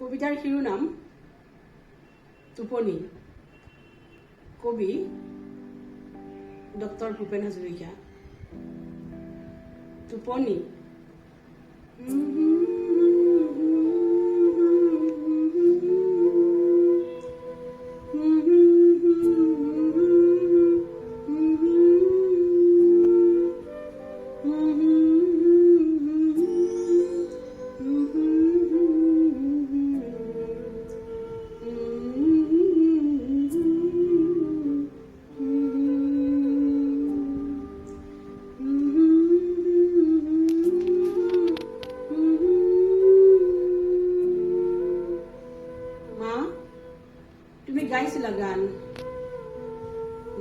কবিতাৰ শিৰোনাম টোপনি। কবি ডক্টৰ ভূপেন হাজৰিকা। টোপনি। তুমি গাইছিলা গান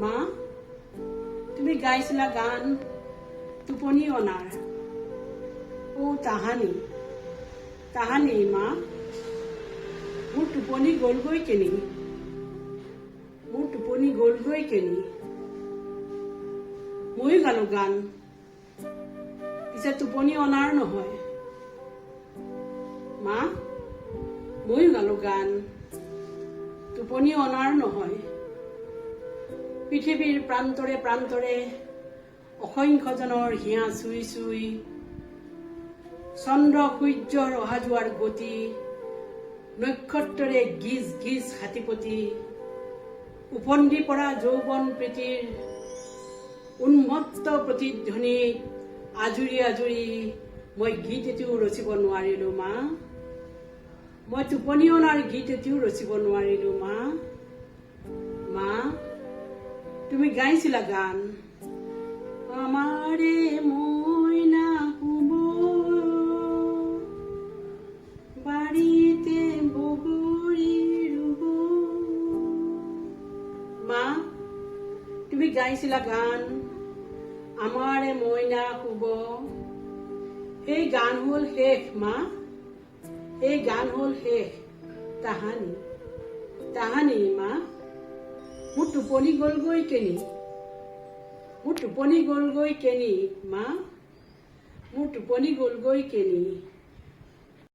মা, তুমি গাইছিলা গান টোপনি অনাৰ। ও তাহানি তাহানি মা, মোৰ টোপনি গ'লগৈ কেনি, মোৰ টোপনি গ'লগৈ কেনি। ময়ো গালো গান, পিছে টোপনি অনাৰ নহয়। মা, ময়ো গালো গান, টোপনি অনাৰ নহয়। পৃথিৱীৰ প্ৰান্তৰে প্ৰান্তৰে অসংখ্যজনৰ হিয়া চুই চুই, চন্দ্ৰ সূৰ্যৰ অহা যোৱাৰ গতি, নক্ষত্ৰৰে গিজ গিজ হাতীপতি, উপন্দি পৰা যৌৱন প্ৰীতিৰ উন্মত্ত প্ৰতিধ্বনিত আজুৰি আজুৰি মই গীত এটিও ৰচিব নোৱাৰিলো মা। মই টোপনি অনাৰ গীত এটিও ৰচিব নোৱাৰিলো মা। মা, তুমি গাইছিলা গান আমাৰে মইনা শুব, বাৰীতে বগৰী ৰুব। মা, তুমি গাইছিলা গান আমাৰে মইনা শুব। সেই গান হ'ল শেষ মা, এই গান হ'ল শেষ। তাহানি তাহানি মা, মোৰ টোপনি গ'লগৈ কেনি, মোৰ টোপনি গ'লগৈ কেনি মা, মোৰ টোপনি গ'লগৈ কেনি।